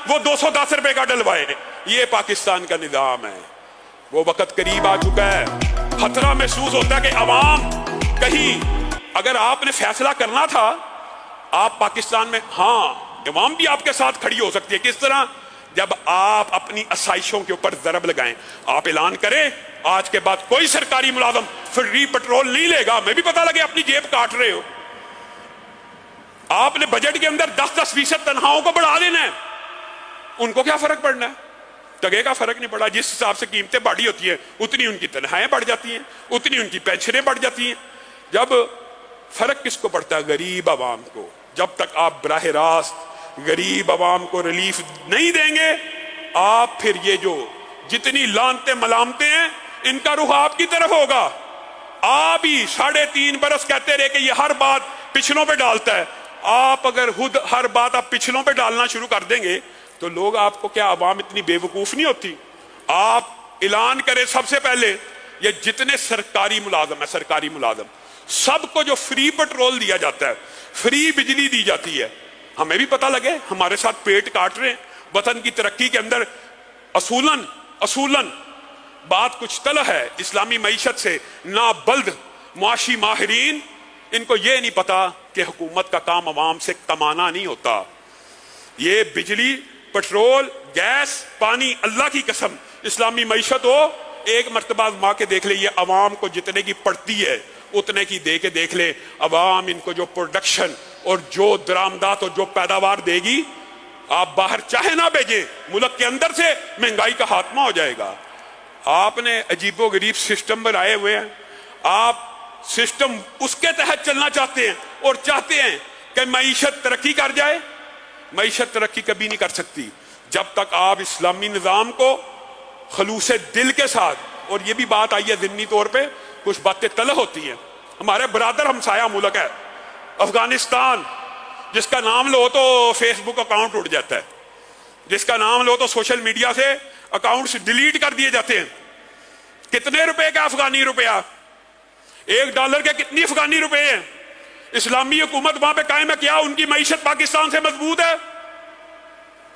وہ 210 रुपए का डलवाए। ये पाकिस्तान का निजाम है। वो वक्त करीब आ चुका है। खतरा महसूस होता है कि अवाम कहीं, अगर आपने फैसला करना था आप पाकिस्तान में, हाँ अवाम भी आपके साथ खड़ी हो सकती है। किस तरह? जब आप अपनी आसाइशों के ऊपर ज़रब लगाएं। आप ऐलान करें आज के बाद कोई सरकारी मुलाजम फ्री पेट्रोल नहीं लेगा। मैं भी पता लगे अपनी जेब काट रहे हो। आपने बजट के अंदर 10-10% तनख्वाहों को बढ़ा देना है। उनको क्या फर्क पड़ना है? टगे का फर्क नहीं पड़ा। जिस हिसाब से कीमतें बढ़ी होती है उतनी उनकी तनख्वाहें बढ़ जाती हैं, उतनी उनकी पेंशनें बढ़ जाती हैं। जब फर्क किसको पड़ता है? गरीब आवाम को। जब तक आप बराह रास्त गरीब आवाम को रिलीफ नहीं देंगे, आप फिर ये जो जितनी लानते मलामते हैं इनका रुख आपकी तरफ होगा। आप ही 3.5 बरस कहते रहे कि ये हर बात पिछलों पे डालता है। आप अगर खुद हर बात आप पिछलों पे डालना शुरू कर देंगे तो लोग आपको, क्या आवाम इतनी बेवकूफ नहीं होती? आप ऐलान करें सबसे पहले, ये जितने सरकारी मुलाजम है, सरकारी मुलाजम सबको जो फ्री पेट्रोल दिया जाता है, फ्री बिजली दी जाती है, हमें भी पता लगे हमारे साथ पेट काट रहे हैं। वतन की तरक्की के अंदर असूलन बात कुछ तलह है इस्लामी मईशत से। ना बल्द मुआशी माहिरीन, इनको ये नहीं पता कि हुकूमत का काम अवाम से कमाना नहीं होता। ये बिजली, पेट्रोल, गैस, पानी, अल्लाह की कसम इस्लामी मईशत हो, एक मरतबा आजमा के देख ले। ये अवाम को जितने की पड़ती है उतने की दे के देख ले। अवाम इनको जो प्रोडक्शन और जो दरामदात और जो पैदावार देगी, आप बाहर चाहे ना भेजें, मुल्क के अंदर से महंगाई का खात्मा हो जाएगा। आपने अजीबो गरीब सिस्टम बनाए हुए हैं। आप सिस्टम उसके तहत चलना चाहते हैं और चाहते हैं कि मईशत तरक्की कर जाए। मईशत तरक्की कभी नहीं कर सकती जब तक आप इस्लामी निज़ाम को खलूसे दिल के साथ, और ये भी बात आई है ज़िन्नी तौर पे कुछ बातें तलह होती हैं। हमारे बरादर हमसाया मुल्क है अफगानिस्तान, जिसका नाम लो तो फेसबुक अकाउंट उड़ जाता है, जिसका नाम लो तो सोशल मीडिया से अकाउंट्स डिलीट कर दिए जाते हैं। कितने रुपए का अफगानी रुपया? $1 के कितनी अफगानी रुपए हैं? इस्लामी हुकूमत वहां पे कायम है क्या? उनकी मईशत पाकिस्तान से मजबूत है?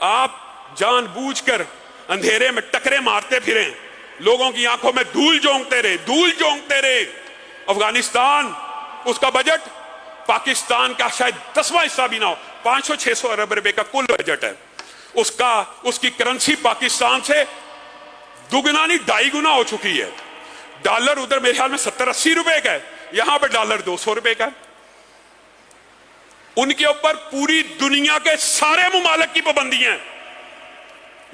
आप जानबूझकर अंधेरे में टकरे मारते फिरें, लोगों की आंखों में धूल झोंकते रहे। अफगानिस्तान, उसका बजट पाकिस्तान का शायद 10वां हिस्सा भी ना हो। 500-600 अरब रुपए का कुल बजट है उसका। उसकी करेंसी पाकिस्तान से दुगना नहीं 2.5 गुना हो चुकी है। डॉलर उधर मेरे ख्याल में 70-80 रुपए का है, यहां पर डॉलर 200 रुपए का है। उनके ऊपर पूरी दुनिया के सारे मुमालिक की पाबंदियां हैं।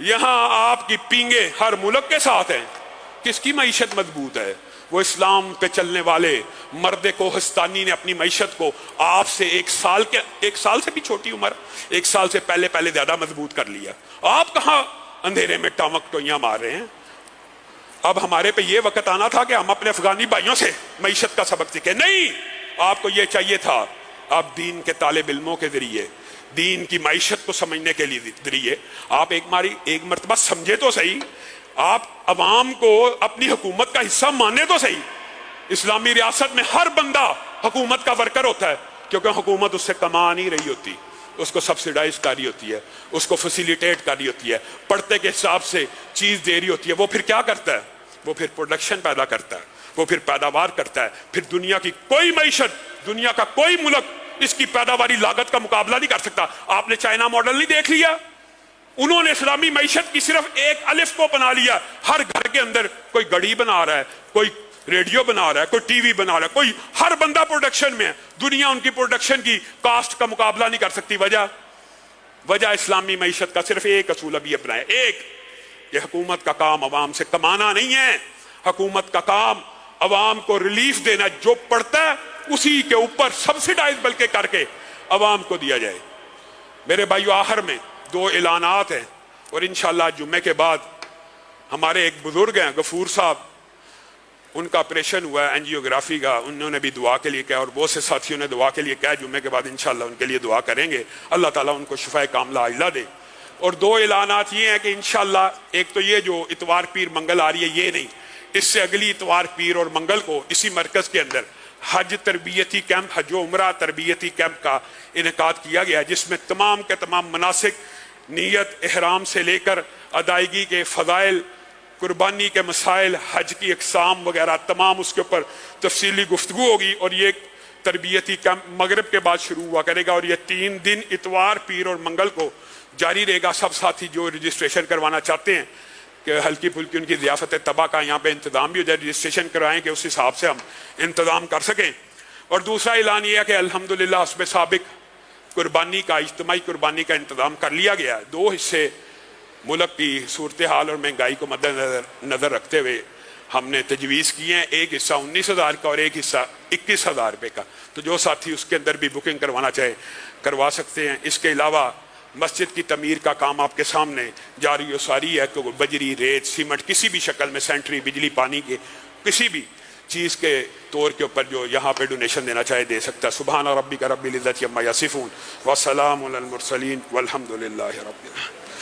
यहां आपकी पींगे हर मुल्क के साथ हैं। किसकी मईशत मजबूत है? वो इस्लाम पे चलने वाले मर्द कोहस्तानी ने अपनी मईशत को आपसे 1 साल से भी छोटी उम्र, 1 साल से पहले ज्यादा मजबूत कर लिया। आप कहां अंधेरे में टामक टोइयां मार रहे हैं? अब हमारे पे ये वक्त आना था कि हम अपने अफगानी भाइयों से मईशत का सबक सीखे। नहीं, आपको ये चाहिए था आप दीन के तालिब इल्मों के जरिए, दीन की मईशत को समझने के लिए जरिए आप एक मरतबा समझे तो सही, आप अवाम को अपनी हुकूमत का हिस्सा माने तो सही। इस्लामी रियासत में हर बंदा हुकूमत का वर्कर होता है, क्योंकि हुकूमत उससे कमा नहीं रही होती, उसको सब्सिडाइज कर रही होती है, उसको फैसिलिटेट कर रही होती है, पढ़ते के हिसाब से चीज दे रही होती है। वो फिर क्या करता है? वो फिर प्रोडक्शन पैदा करता है, वो फिर पैदावार करता है। फिर दुनिया की कोई मईशत, दुनिया का कोई मुल्क इसकी पैदावारी लागत का मुकाबला नहीं कर सकता। आपने चाइना मॉडल नहीं देख लिया? उन्होंने इस्लामी मईशत की सिर्फ एक अलिफ को बना लिया। हर घर के अंदर कोई घड़ी बना रहा है, कोई रेडियो बना रहा है, कोई टीवी बना रहा है, कोई हर बंदा प्रोडक्शन में है। दुनिया उनकी प्रोडक्शन की कास्ट का मुकाबला नहीं कर सकती। वजह इस्लामी मईशत का सिर्फ एक असूल अभी अपनाया, एक, कि हुकूमत का काम अवाम से कमाना नहीं है। हुकूमत का काम अवाम को रिलीफ देना, जो पड़ता है उसी के ऊपर सब्सिडाइज बल्कि करके अवाम को दिया जाए। मेरे भाइयों, आखिर में 2 ऐलानात हैं, और इंशाअल्लाह जुम्मे के बाद हमारे एक बुजुर्ग हैं गफूर साहब, उनका ऑपरेशन हुआ है एंजियोग्राफी का, उन्होंने भी दुआ के लिए कहा और बहुत से साथियों ने दुआ के लिए कहा। जुम्मे के बाद इंशाअल्लाह उनके लिए दुआ करेंगे, अल्लाह ताला उनको शिफाए कामला आइला दे। और 2 ऐलानात ये हैं कि इंशाअल्लाह, एक तो ये जो इतवार पीर मंगल आ रही है, ये नहीं, इससे अगली इतवार पीर और मंगल को इसी मरकज के अंदर हज तरबियती कैंप, हज उमरा तरबियती कैंप का इनेकाद किया गया है, जिसमें तमाम के तमाम मनासिक نیت احرام سے لے کر ادائیگی کے فضائل، قربانی کے مسائل، حج کی اقسام وغیرہ تمام اس کے اوپر تفصیلی گفتگو ہوگی، اور یہ تربیتی کیمپ مغرب کے بعد شروع ہوا کرے گا، اور یہ 3 دن اتوار، پیر اور منگل کو جاری رہے گا۔ سب ساتھی جو رجسٹریشن کروانا چاہتے ہیں کہ ہلکی پھلکی ان کی ضیافت طبع کا یہاں پہ انتظام بھی ہو جائے، رجسٹریشن کروائیں کہ اس حساب سے ہم انتظام کر سکیں۔ اور دوسرا اعلان یہ ہے کہ الحمدللہ حسب سابق قربانی کا، اجتماعی قربانی کا انتظام کر لیا گیا ہے۔ 2 حصے ملک کی صورتحال اور مہنگائی کو مد نظر رکھتے ہوئے ہم نے تجویز کی ہیں، ایک حصہ 19,000 کا اور ایک حصہ 21,000 روپے کا، تو جو ساتھی اس کے اندر بھی بکنگ کروانا چاہے کروا سکتے ہیں۔ اس کے علاوہ مسجد کی تعمیر کا کام آپ کے سامنے جاری و ساری ہے، کہ بجری، ریت، سیمنٹ کسی بھی شکل میں، سینٹری، بجلی، پانی کے کسی بھی چیز کے طور کے اوپر جو یہاں پہ ڈونیشن دینا چاہے دے سکتا ہے۔ سبحان ربک رب العزت عما یصفون وسلام علی المرسلین والحمد للہ رب العالمین۔